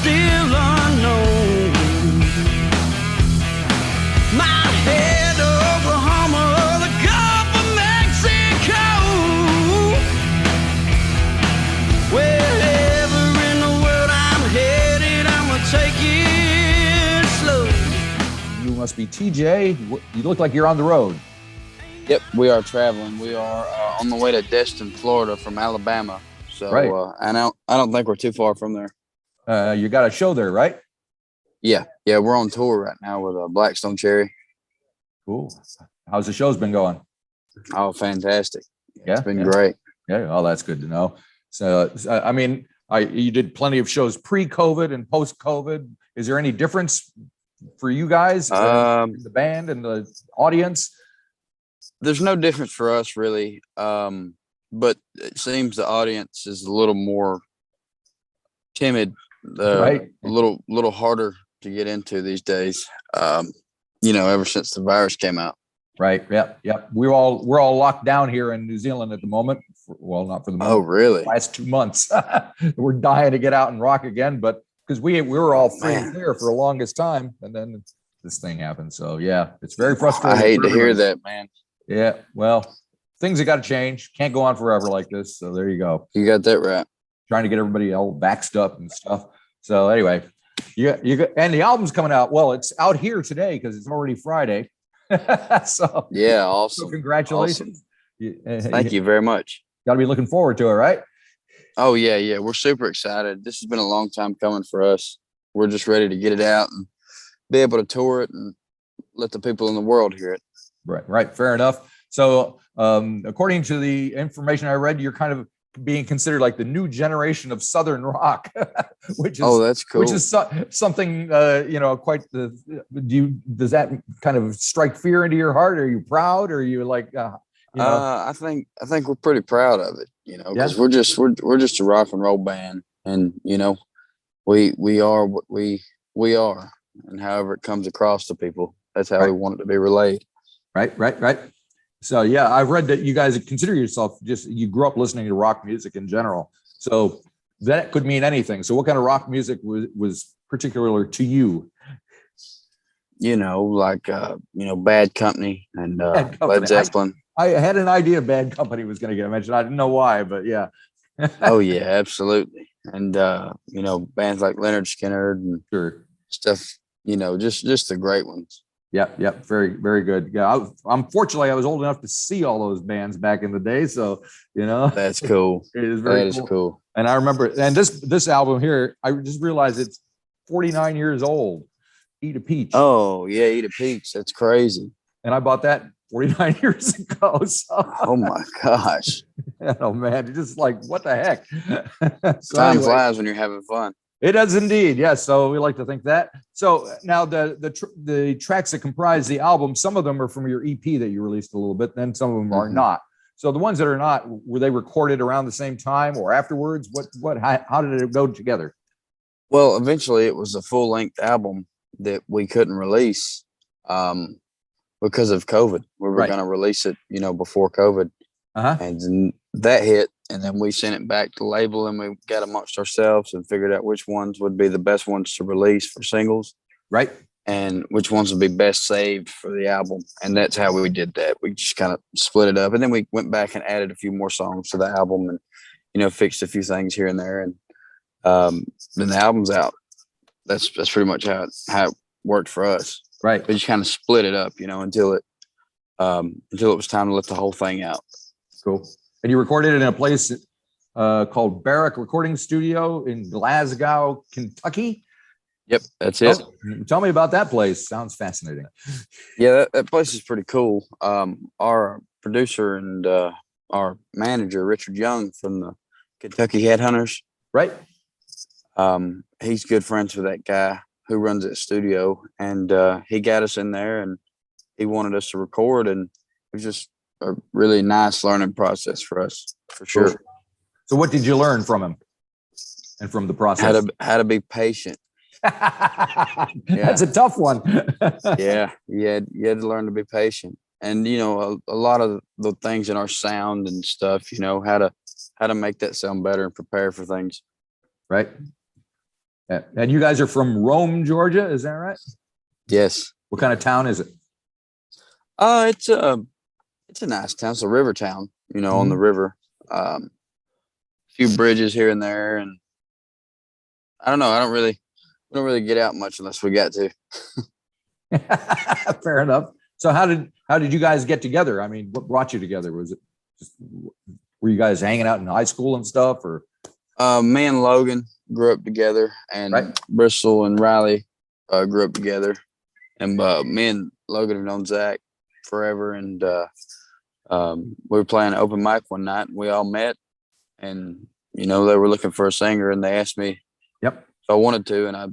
still unknown. My head Oklahoma, the Gulf of Mexico. Wherever in the world I'm headed, I'ma take it slow. You must be TJ. You look like you're on the road. Yep, we are traveling. We are on the way to Destin, Florida from Alabama. So, Right. I don't think we're too far from there. You got a show there, right? Yeah, we're on tour right now with Blackstone Cherry. Cool. How's the show's been going? Oh, fantastic! Yeah, It's been great. Yeah, oh, that's good to know. So, I mean, you did plenty of shows pre-COVID and post-COVID. Is there any difference for you guys, the band and the audience? There's no difference for us really, but it seems the audience is a little more timid, Right. a little harder to get into these days. Ever since the virus came out. Right. Yep. We're all locked down here in New Zealand at the moment. Well, not for the moment. Oh, really? Last 2 months. We're dying to get out and rock again, but because we were all free and clear for the longest time, and then this thing happened. So yeah, it's very frustrating. I hate to hear that, man. Yeah. Well, things have got to change. Can't go on forever like this. So there you go. You got that right. Trying to get everybody all vaxxed up and stuff. So anyway, and the album's coming out. Well, it's out here today because it's already Friday. So yeah, awesome. So congratulations. Awesome. Thank you very much. Got to be looking forward to it, right? Oh yeah. We're super excited. This has been a long time coming for us. We're just ready to get it out and be able to tour it and let the people in the world hear it. Right. Fair enough. So, according to the information I read, you're kind of being considered like the new generation of Southern rock, which is that's cool. Which is something quite does that kind of strike fear into your heart? Are you proud? Or are you like I think we're pretty proud of it, because we're just a rock and roll band, and we are what we are, and however it comes across to people, that's how we want it to be relayed. Right. So yeah, I've read that you guys consider yourself you grew up listening to rock music in general. So that could mean anything. So what kind of rock music was particular to you? Bad Company and Led Zeppelin. I had an idea Bad Company was going to get mentioned. I didn't know why, but yeah. Oh yeah, absolutely. And bands like Leonard Skinner and stuff. Just the great ones. Yep. Very, very good. Yeah, unfortunately, I was old enough to see all those bands back in the day. So, that's cool. It is very cool. And I remember, and this album here, I just realized it's 49 years old. Eat a Peach. Oh yeah, Eat a Peach. That's crazy. And I bought that 49 years ago. So. Oh my gosh. Oh man, it's just like, what the heck? So Time flies when you're having fun. It does indeed. Yes. So we like to think that. So now the tracks that comprise the album, some of them are from your EP that you released a little bit, then some of them are not. So the ones that are not, were they recorded around the same time or afterwards? How did it go together? Well, eventually it was a full length album that we couldn't release because of COVID. We were going to release it, before COVID. And that hit, and then we sent it back to label, and we got amongst ourselves and figured out which ones would be the best ones to release for singles, right? And which ones would be best saved for the album. And that's how we did that. We just kind of split it up, and then we went back and added a few more songs to the album, and fixed a few things here and there, and then the album's out. That's pretty much how it worked for us. Right. We just kind of split it up, until it was time to let the whole thing out. Cool. And you recorded it in a place called Barrack Recording Studio in Glasgow, Kentucky. Yep, that's it. Tell me about that place. Sounds fascinating. Yeah, that place is pretty cool. Our producer and our manager, Richard Young from the Kentucky Headhunters. Right. He's good friends with that guy who runs that studio, and he got us in there, and he wanted us to record, and it was just a really nice learning process for us, for sure. Cool. So what did you learn from him and from the process? How to be patient. That's a tough one. Yeah. You had to learn to be patient. And, a lot of the things in our sound and stuff, how to make that sound better and prepare for things. Right. And you guys are from Rome, Georgia, is that right? Yes. What kind of town is it? It's a nice town. It's a river town, on the river. A few bridges here and there, and I don't know. We don't really get out much unless we got to. Fair enough. So how did you guys get together? I mean, what brought you together? Was it were you guys hanging out in high school and stuff, or? Me and Logan grew up together, and Bristol and Riley grew up together, and me and Logan have known Zach forever, and we were playing an open mic one night, and we all met, and they were looking for a singer, and they asked me if I wanted to, and I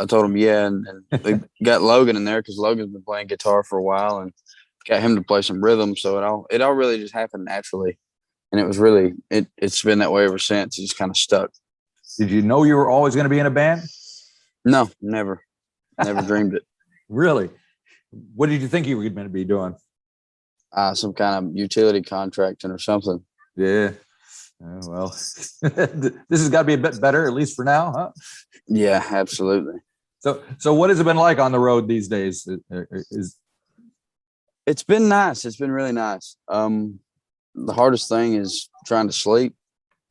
told them and we got Logan in there because Logan's been playing guitar for a while, and got him to play some rhythm, so it all really just happened naturally, and it was really it's been that way ever since. It just kind of stuck. Did you know you were always going to be in a band? No, never dreamed it. Really? What did you think you were going to be doing? Some kind of utility contracting or something. Yeah. Well, this has got to be a bit better, at least for now, huh? Yeah, absolutely. So what has it been like on the road these days? It's been nice. It's been really nice. The hardest thing is trying to sleep,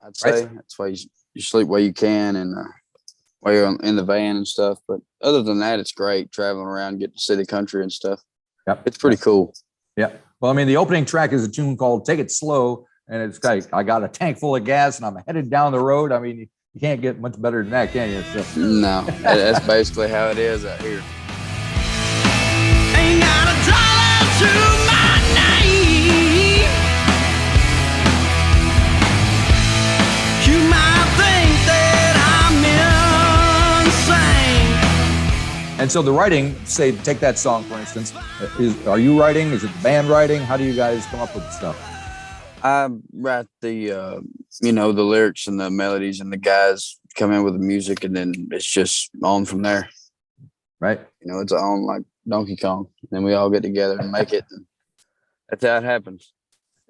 I'd say. That's why you sleep while you can, and while you're in the van and stuff. But other than that, it's great traveling around, getting to see the country and stuff. Yep. It's pretty cool. Yeah. Well, I mean, the opening track is a tune called Take It Slow. And it's like, I got a tank full of gas and I'm headed down the road. I mean, you can't get much better than that, can you? So. No, that's basically how it is out here. Ain't got a dollar to my name. You might think that I'm insane. And so the writing, say, take that song, for instance, are you writing? Is it the band writing? How do you guys come up with the stuff? I write the the lyrics and the melodies, and the guys come in with the music, and then it's just on from there. Right. It's on like Donkey Kong. And then we all get together and make it. And that's how it happens.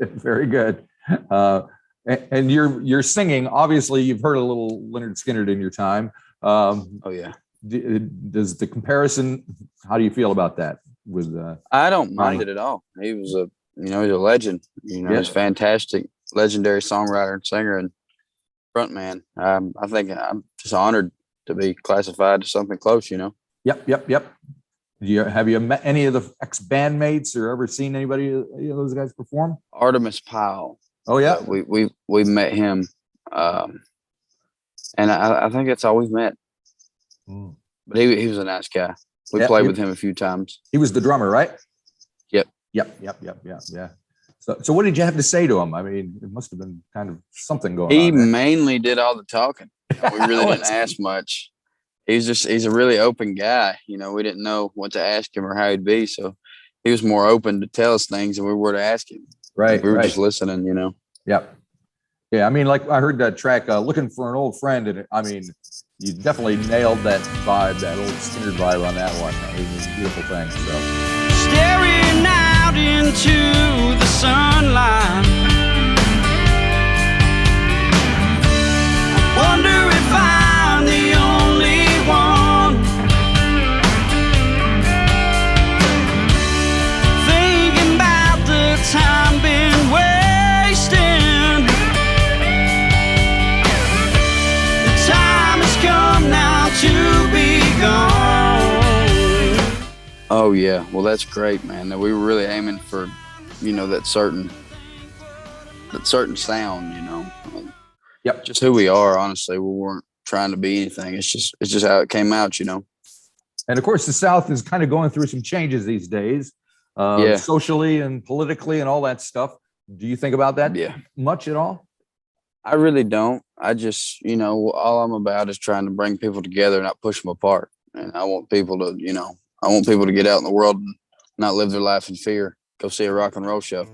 Very good. And you're singing. Obviously, you've heard a little Leonard Skinner in your time. Oh yeah. Does the comparison? How do you feel about that? With I don't mind it at all. He was he's a legend. He's a fantastic, legendary songwriter and singer and frontman. I think I'm just honored to be classified to something close. Yep. Have you met any of the ex-bandmates or ever seen anybody of those guys perform? Artemis Powell. Oh yeah, we met him, and I think that's all we've met. But he was a nice guy. We played with him a few times. He was the drummer, right? Yep. Yeah. So what did you have to say to him? I mean, it must have been kind of something going on. He mainly did all the talking. We really didn't ask much. He's a really open guy. We didn't know what to ask him or how he'd be. So he was more open to tell us things than we were to ask him. Right. We were just listening, Yep. Yeah. I mean, like I heard that track, Looking for an Old Friend. And I mean, you definitely nailed that vibe, that old Skinner vibe on that one. It was a beautiful thing. So Staring out into the sunlight, wonder if I'm the only one thinking about the time been wasting. The time has come now to be gone. Oh yeah, well that's great, man. We were really aiming for, that certain sound, Yep. Just who we are, honestly. We weren't trying to be anything. It's just how it came out, And of course, the South is kind of going through some changes these days, socially and politically and all that stuff. Do you think about that much at all? I really don't. I just, all I'm about is trying to bring people together, not push them apart. And I want people to, get out in the world and not live their life in fear. Go see a rock and roll show.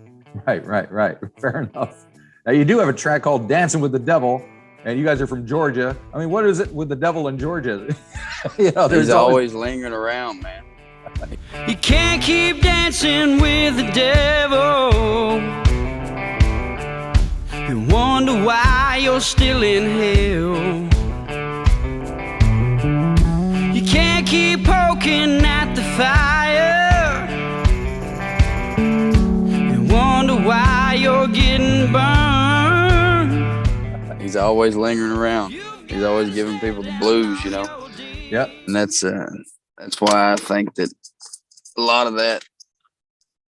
Right. Fair enough. Now, you do have a track called Dancing with the Devil, and you guys are from Georgia. I mean, what is it with the devil in Georgia? He's always lingering around, man. You can't keep dancing with the devil. You wonder why you're still in hell. he's always lingering around. He's always giving people the blues, you know. Yep. And that's why I think that a lot of that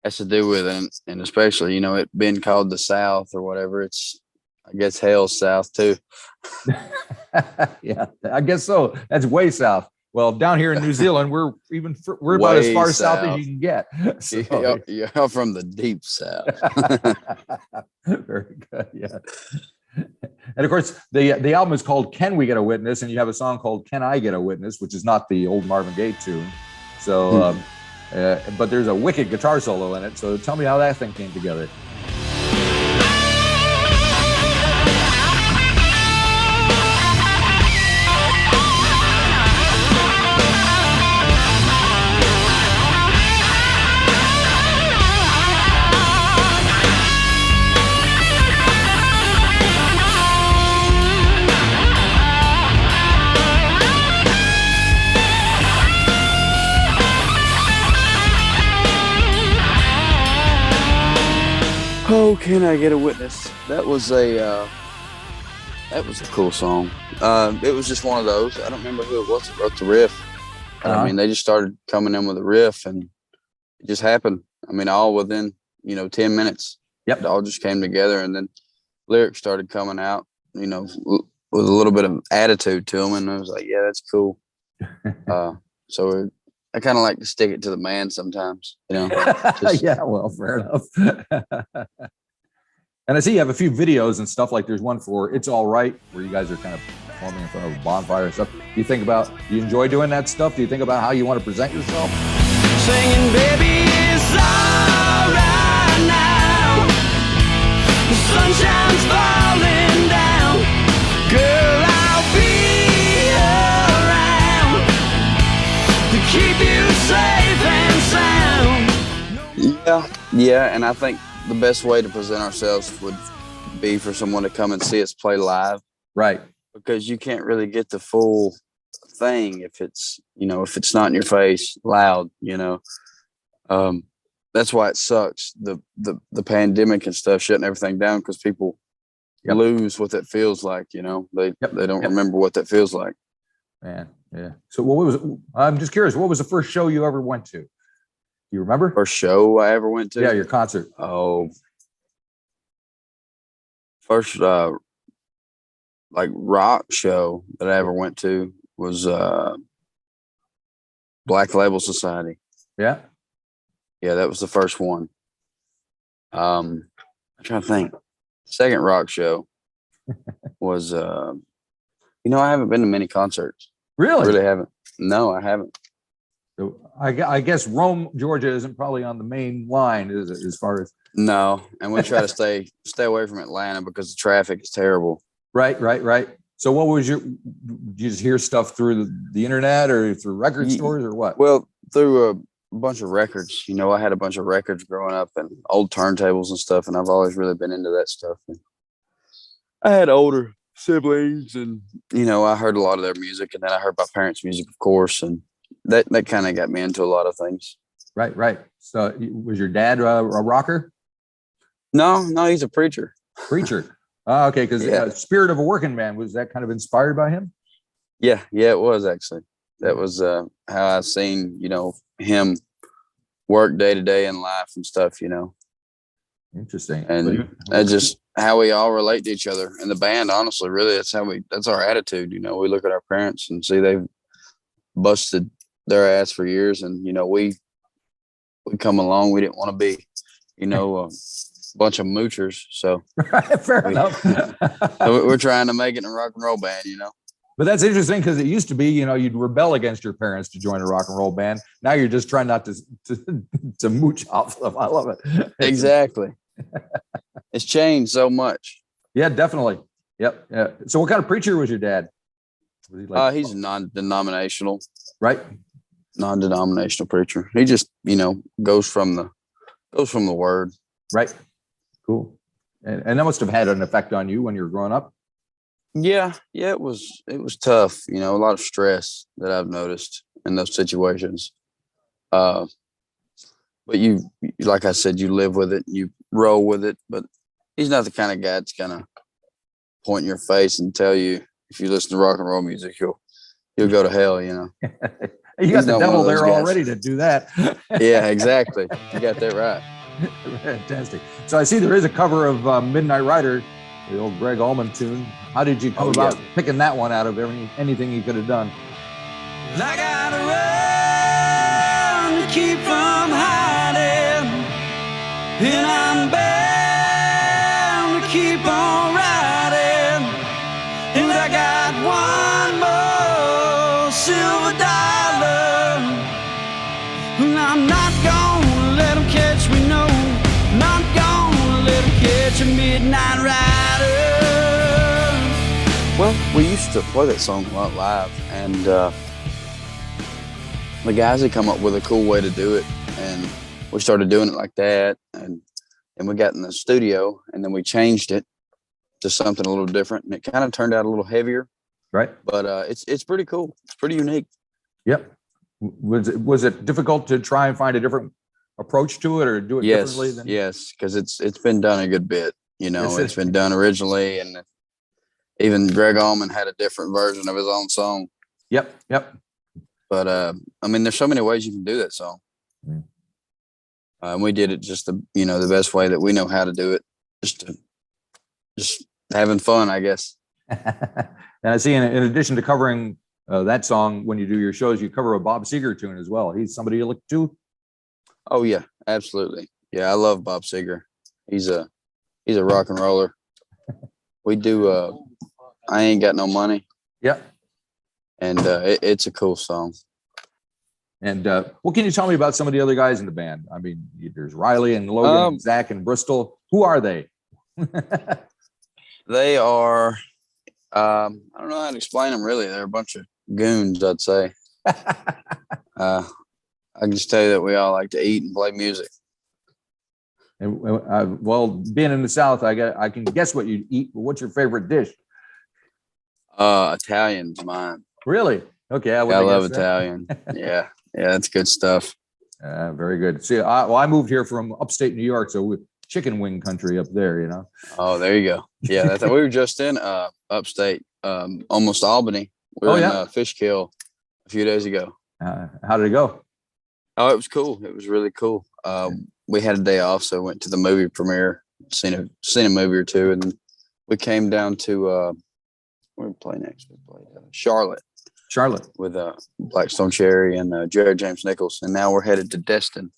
has to do with it, and especially, you know, it being called the South or whatever. It's, I guess, hell's South too. Yeah, I guess so. That's way south. Well, down here in New Zealand, we're about as far south as you can get. So. You're from the deep South. Very good. Yeah. And of course, the album is called "Can We Get a Witness," and you have a song called "Can I Get a Witness," which is not the old Marvin Gaye tune. So, but there's a wicked guitar solo in it. So tell me how that thing came together. Oh, Can I Get a Witness? That was a cool song. It was just one of those. I don't remember who it was that wrote the riff. I mean, they just started coming in with a riff, and it just happened. I mean, all within 10 minutes. Yep, it all just came together, and then lyrics started coming out. With a little bit of attitude to them, and I was like, yeah, that's cool. So I kind of like to stick it to the man sometimes, Yeah, well, fair enough. And I see you have a few videos and stuff. Like there's one for "It's All Right" where you guys are kind of performing in front of a bonfire and stuff. Do you enjoy doing that stuff? Do you think about how you want to present yourself? Singing, baby, it's all right now. The sunshine's falling down. Girl, I'll be around to keep you safe and sound. Yeah, and I think the best way to present ourselves would be for someone to come and see us play live. Right. Because you can't really get the full thing if it's not in your face loud, that's why it sucks. The pandemic and stuff shutting everything down, because people lose what that feels like, they don't remember what that feels like. Man, yeah. So I'm just curious, what was the first show you ever went to? You remember? First show I ever went to? Yeah, your concert. Oh, first rock show that I ever went to was Black Label Society. Yeah. Yeah, that was the first one. I'm trying to think. Second rock show was I haven't been to many concerts. Really? I really haven't. No, I haven't. So I guess Rome, Georgia isn't probably on the main line, is it, as far as? No, and we try to stay away from Atlanta because the traffic is terrible. Right. So what was did you just hear stuff through the internet or through record stores or what? Well, through a bunch of records. I had a bunch of records growing up and old turntables and stuff, and I've always really been into that stuff. And I had older siblings, and I heard a lot of their music, and then I heard my parents' music, of course, and that kind of got me into a lot of things. Right. So was your dad a rocker? No, he's a preacher. Preacher. Oh, okay, because Spirit of a Working Man, was that kind of inspired by him? Yeah, it was actually. That was how I seen, him work day to day in life and stuff, Interesting. And that's just how we all relate to each other. And the band, honestly, really, that's our attitude. We look at our parents and see they've busted their ass for years, and we come along. We didn't want to be, a bunch of moochers. So fair enough. So we're trying to make it in a rock and roll band, But that's interesting, because it used to be, you'd rebel against your parents to join a rock and roll band. Now you're just trying not to mooch off them. I love it. Exactly. It's changed so much. Yeah, definitely. Yep. Yeah. So what kind of preacher was your dad? Was he like, he's non-denominational. Right. Non-denominational preacher. He just, goes from the word. Right. Cool. And that must have had an effect on you when you were growing up. Yeah, it was tough. A lot of stress that I've noticed in those situations. But you, like I said, you live with it, you roll with it. But he's not the kind of guy that's gonna point in your face and tell you if you listen to rock and roll music, you'll go to hell. You know, you got the devil there already to do that. Yeah, exactly. You got that right. Fantastic. So I see there is a cover of Midnight Rider, the old Greg Allman tune. How did you come about picking that one out of anything you could have done? I gotta run to keep from hiding, and I'm bound to keep on riding, and I got one more silver dollar, and I'm not gonna let them catch me, no, not gonna let them catch a midnight rider. Well, we used to play that song a lot live, and the guys had come up with a cool way to do it, and we started doing it like that, and we got in the studio, and then we changed it to something a little different, and it kind of turned out a little heavier. Right. But it's pretty cool. It's pretty unique. Yep. Was it difficult to try and find a different approach to it, or do it differently? Yes, because it's been done a good bit. You know, Yes, it's been done originally, and even Greg Allman had a different version of his own song. Yep. But I mean, there's so many ways you can do that song. And we did it just the best way that we know how to do it, just having fun, I guess. And I see in addition to covering that song, when you do your shows, you cover a Bob Seger tune as well. He's somebody you look to. Oh yeah, absolutely. Yeah, I love Bob Seger. He's a rock and roller. We do I Ain't Got No Money. Yep. And it's a cool song. And what can you tell me about some of the other guys in the band? I mean, there's Riley and Logan, and Zach and Bristol. Who are they? They are, I don't know how to explain them really. They're a bunch of goons, I'd say. I can just tell you that we all like to eat and play music. And well, being in the South, I can guess what you eat. But what's your favorite dish? Italian's mine. Really? Okay. I love Italian. Yeah, that's good stuff. Very good. See, I moved here from upstate New York, so chicken wing country up there, you know. Oh, there you go. Yeah, we were just in upstate, almost Albany. We were in Fishkill a few days ago. How did it go? Oh, it was cool. It was really cool. We had a day off, so went to the movie premiere, seen a movie or two, and we came down to where did we play next? We played Charlotte with Blackstone Cherry and Jared James Nichols, and now we're headed to Destin.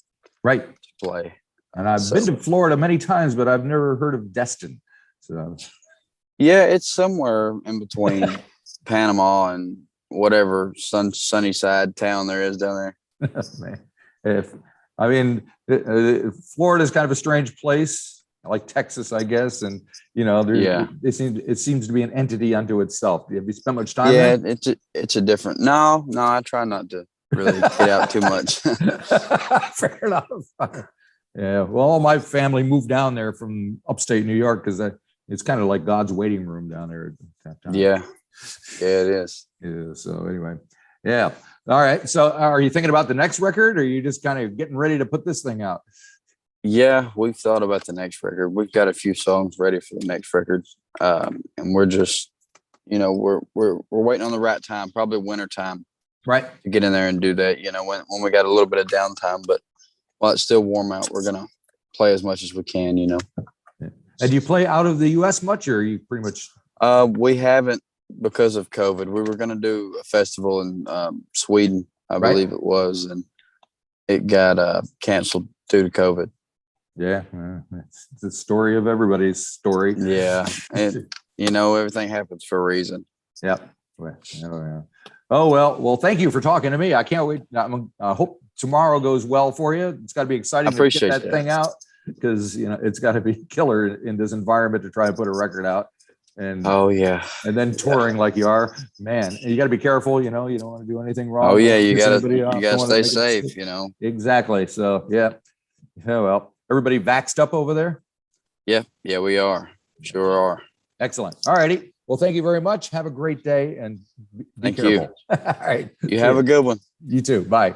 Right. To play. And I've been to Florida many times, but I've never heard of Destin. So yeah, it's somewhere in between Panama and whatever sunny side town there is down there. Man, Florida is kind of a strange place, like Texas, I guess, and you know, it seems to be an entity unto itself. Have you spent much time there? Yeah, it's a different. No, I try not to really get out too much. Fair enough. Yeah, well, all my family moved down there from upstate New York because it's kind of like God's waiting room down there at that time. Yeah, it is. Yeah. So anyway, yeah. All right. So are you thinking about the next record, or are you just kind of getting ready to put this thing out? Yeah, we've thought about the next record. We've got a few songs ready for the next record, and we're just, we're waiting on the right time, probably winter time, right, to get in there and do that. When we got a little bit of downtime, but while it's still warm out, we're gonna play as much as we can. And do you play out of the U.S. much, or are you pretty much? We haven't because of COVID. We were gonna do a festival in Sweden, I believe it was, and it got canceled due to COVID. Yeah, it's the story of everybody's story. Yeah, and everything happens for a reason. Yep. Oh well. Thank you for talking to me. I can't wait. I hope tomorrow goes well for you. It's got to be exciting to get that thing out, because it's got to be killer in this environment to try and put a record out. And and then touring like you are, man. You got to be careful. You don't want to do anything wrong. Oh yeah, you got to stay safe. Exactly. So yeah. Well. Everybody vaxxed up over there? Yeah, we are. Sure are. Excellent. All righty. Well, thank you very much. Have a great day and be careful. You. All right. You have a good one. You too. Bye.